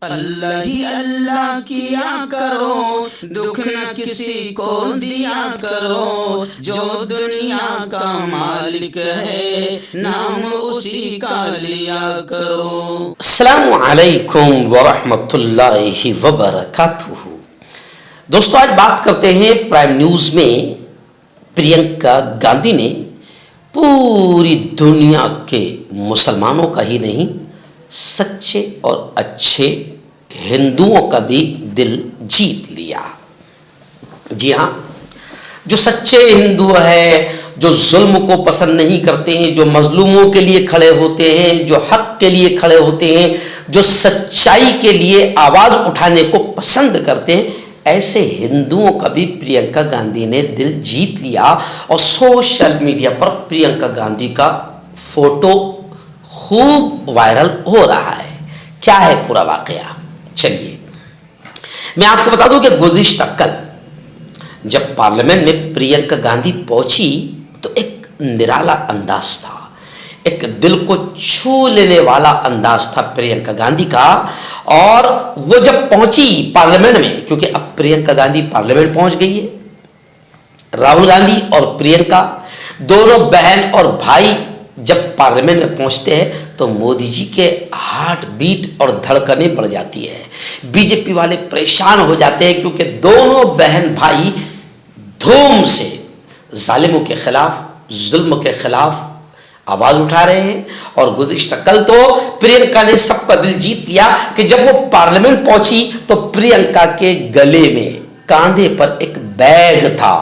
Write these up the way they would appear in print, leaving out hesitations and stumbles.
अल्लाह ही अल्लाह किया करो, दुख न किसी को दिया करो, जो दुनिया का मालिक है नाम उसी का लिया करो। अस्सलामु अलैकुम वरहमतुल्लाहि वबरकातुहू। दोस्तों, आज बात करते हैं प्राइम न्यूज़ में प्रियंका गांधी ने पूरी दुनिया के मुसलमानों का ही नहीं, सच्चे और अच्छे हिंदुओं का भी दिल जीत लिया। जी हाँ, जो सच्चे हिंदू है, जो जुल्म को पसंद नहीं करते हैं, जो मजलूमों के लिए खड़े होते हैं, जो हक के लिए खड़े होते हैं, जो सच्चाई के लिए आवाज़ उठाने को पसंद करते हैं, ऐसे हिंदुओं का भी प्रियंका गांधी ने दिल जीत लिया। और सोशल मीडिया पर प्रियंका गांधी का फोटो खूब वायरल हो रहा है। क्या है पूरा वाकया, चलिए मैं आपको बता दूं कि गुज़िश्ता कल जब पार्लियामेंट में प्रियंका गांधी पहुंची तो एक निराला अंदाज था, एक दिल को छू लेने वाला अंदाज था प्रियंका गांधी का। और वो जब पहुंची पार्लियामेंट में, क्योंकि अब प्रियंका गांधी पार्लियामेंट पहुंच गई है, राहुल गांधी और प्रियंका दोनों बहन और भाई जब पार्लियामेंट में पहुंचते हैं तो मोदी जी के हार्ट बीट और धड़कनें बढ़ जाती है। बीजेपी वाले परेशान हो जाते हैं क्योंकि दोनों बहन भाई धूम से जालिमों के खिलाफ, जुल्म के खिलाफ आवाज उठा रहे हैं। और गुज़िश्ता कल तो प्रियंका ने सबका दिल जीत लिया कि जब वो पार्लियामेंट पहुंची तो प्रियंका के गले में, कंधे पर एक बैग था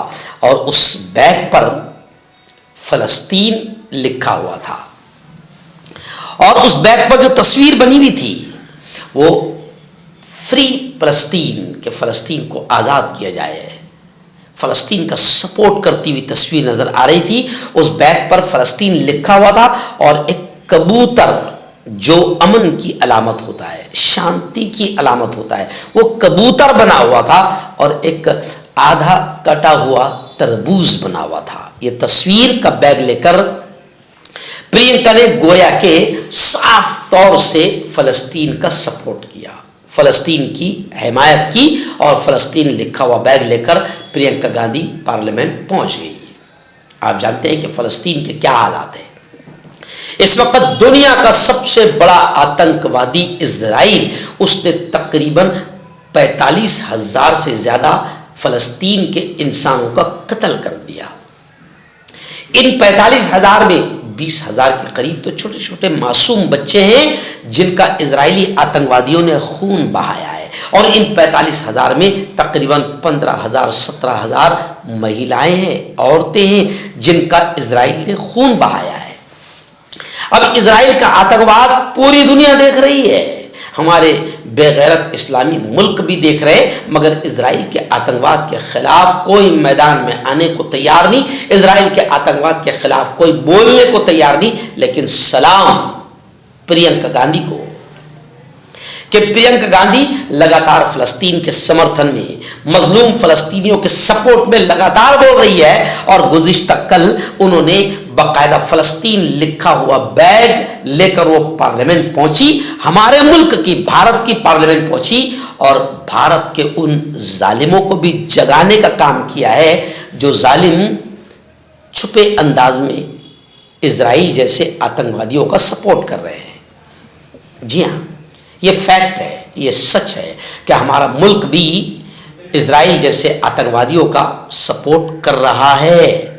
और उस बैग पर फलस्तीन लिखा हुआ था। और उस बैग पर जो तस्वीर बनी हुई थी वो फ्री फलस्तीन, के फलस्तीन को आज़ाद किया जाए, फलस्तीन का सपोर्ट करती हुई तस्वीर नजर आ रही थी। उस बैग पर फलस्तीन लिखा हुआ था और एक कबूतर, जो अमन की अलामत होता है, शांति की अलामत होता है, वो कबूतर बना हुआ था और एक आधा कटा हुआ तरबूज बना हुआ था। ये तस्वीर का बैग लेकर प्रियंका ने गोया के साफ तौर से फलस्तीन का सपोर्ट किया, फलस्तीन की हिमायत की और फलस्तीन लिखा हुआ बैग लेकर प्रियंका गांधी पार्लियामेंट पहुंच गई। आप जानते हैं कि फलस्तीन के क्या हालात हैं। इस वक्त दुनिया का सबसे बड़ा आतंकवादी इजराइल, उसने तकरीबन 45,000 से ज्यादा फलस्तीन के इंसानों का कत्ल कर दिया। इन 45,000 में 20,000 के करीब तो छोटे छोटे मासूम बच्चे हैं जिनका इजरायली आतंकवादियों ने खून बहाया है। और इन 45,000 में तकरीबन 15,000 17,000 महिलाएं हैं, औरतें हैं जिनका इजराइल ने खून बहाया है। अब इजराइल का आतंकवाद पूरी दुनिया देख रही है, हमारे बेगैरत इस्लामी मुल्क भी देख रहे हैं, मगर इजराइल के आतंकवाद के खिलाफ कोई मैदान में आने को तैयार नहीं, इजराइल के आतंकवाद के खिलाफ कोई बोलने को तैयार नहीं। लेकिन सलाम प्रियंका गांधी को कि प्रियंका गांधी लगातार फलस्तीन के समर्थन में, मजलूम फलस्तीनियों के सपोर्ट में लगातार बोल रही है। और गुज़िश्ता कल उन्होंने बाकायदा फलस्तीन लिखा हुआ बैग लेकर वो पार्लियामेंट पहुंची, हमारे मुल्क की, भारत की पार्लियामेंट पहुंची और भारत के उन जालिमों को भी जगाने का काम किया है जो जालिम छुपे अंदाज में इजराइल जैसे आतंकवादियों का सपोर्ट कर रहे हैं। जी हाँ, ये फैक्ट है, ये सच है कि हमारा मुल्क भी इजराइल जैसे आतंकवादियों का सपोर्ट कर रहा है।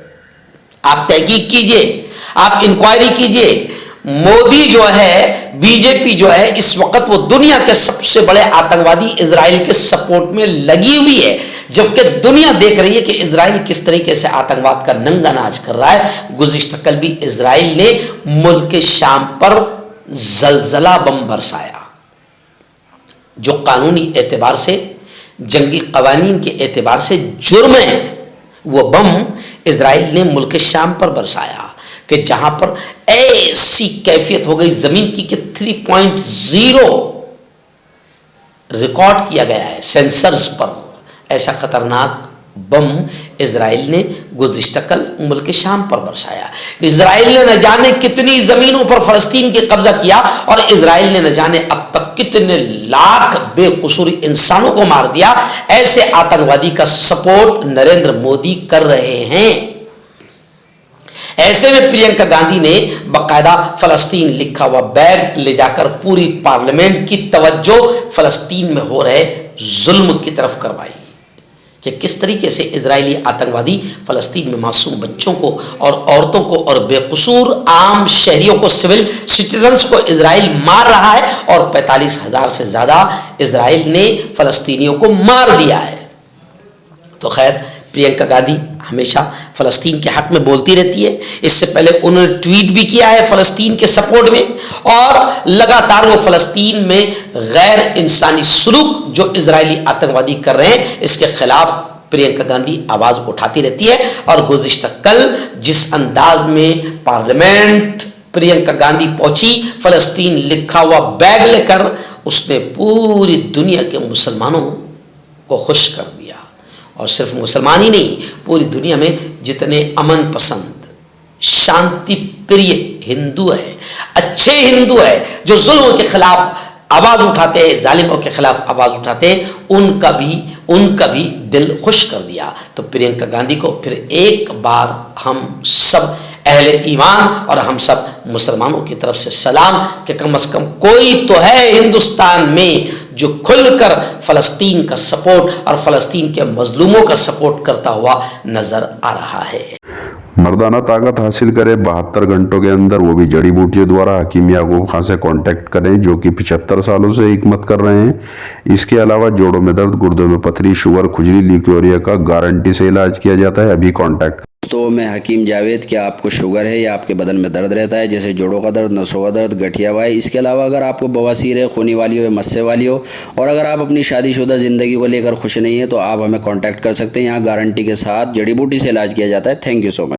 आप तहकीक कीजिए, आप इंक्वायरी कीजिए। मोदी जो है, बीजेपी जो है, इस वक्त वो दुनिया के सबसे बड़े आतंकवादी इजराइल के सपोर्ट में लगी हुई है, जबकि दुनिया देख रही है कि इजराइल किस तरीके से आतंकवाद का नंगा नाच कर रहा है। गुज़िश्ता कल भी इजराइल ने मुल्क के शाम पर जलजला बम बरसाया, जो कानूनी एतबार से, जंगी कवानीन के एतबार से जुर्म है। वो बम इजराइल ने मुल्क के शाम पर बरसाया कि जहां पर ऐसी कैफियत हो गई जमीन की कि 3.0 रिकॉर्ड किया गया है सेंसर्स पर। ऐसा खतरनाक बम इजराइल ने गुज़िश्ता कल मुल्क शाम पर बरसाया। इजराइल ने न जाने कितनी जमीनों पर फलस्तीन के कब्जा किया और इजराइल ने न जाने अब तक कितने लाख बेकसूर इंसानों को मार दिया। ऐसे आतंकवादी का सपोर्ट नरेंद्र मोदी कर रहे हैं। ऐसे में प्रियंका गांधी ने बाकायदा फलस्तीन लिखा हुआ बैग ले जाकर पूरी पार्लियामेंट की तवज्जो फलस्तीन में हो रहे जुल्म की तरफ करवाई कि किस तरीके से इजरायली आतंकवादी फलस्तीन में मासूम बच्चों को और औरतों को और बेकसूर आम शहरियों को, सिविल सिटीजन्स को इजराइल मार रहा है और 45,000 से ज्यादा इजराइल ने फलस्तीनियों को मार दिया है। तो खैर, प्रियंका गांधी हमेशा फलस्तीन के हक में बोलती रहती है। इससे पहले उन्होंने ट्वीट भी किया है फलस्तीन के सपोर्ट में, और लगातार वो फलस्तीन में गैर इंसानी सलूक जो इजरायली आतंकवादी कर रहे हैं इसके खिलाफ प्रियंका गांधी आवाज उठाती रहती है। और गुज़िश्ता कल जिस अंदाज में पार्लियामेंट प्रियंका गांधी पहुंची फलस्तीन लिखा हुआ बैग लेकर, उसने पूरी दुनिया के मुसलमानों को खुश कर दिया। और सिर्फ मुसलमान ही नहीं, पूरी दुनिया में जितने अमन पसंद, शांति प्रिय हिंदू है, अच्छे हिंदू है, जो जुल्म के खिलाफ आवाज उठाते हैं, जालिमों के खिलाफ आवाज उठाते हैं, उनका भी दिल खुश कर दिया। तो प्रियंका गांधी को फिर एक बार हम सब अहले ईमान और हम सब मुसलमानों की तरफ से सलाम कि कम से कम कोई तो है हिंदुस्तान में जो खुलकर फलस्तीन का सपोर्ट और फलस्तीन के मजलूमों का सपोर्ट करता हुआ नजर आ रहा है। मर्दाना ताकत हासिल करें 72 घंटों के अंदर, वो भी जड़ी बूटियों द्वारा। हकीम याकूब खान से कांटेक्ट करें जो कि 75 सालों से हिकमत कर रहे हैं। इसके अलावा जोड़ों में दर्द, गुर्दों में पथरी, शुगर, खुजली, ल्यूकेरिया का गारंटी से इलाज किया जाता है। अभी कांटेक्ट। तो मैं हकीम जावेद, क्या आपको शुगर है या आपके बदन में दर्द रहता है, जैसे जोड़ों का दर्द, नसों का दर्द, गठिया वाई, इसके अलावा अगर आपको बवासीर है, खूनी वाली हो, मस्से वाली हो, और अगर आप अपनी शादीशुदा ज़िंदगी को लेकर खुश नहीं है तो आप हमें कांटेक्ट कर सकते हैं। यहाँ गारंटी के साथ जड़ी बूटी से इलाज किया जाता है। Thank you so much.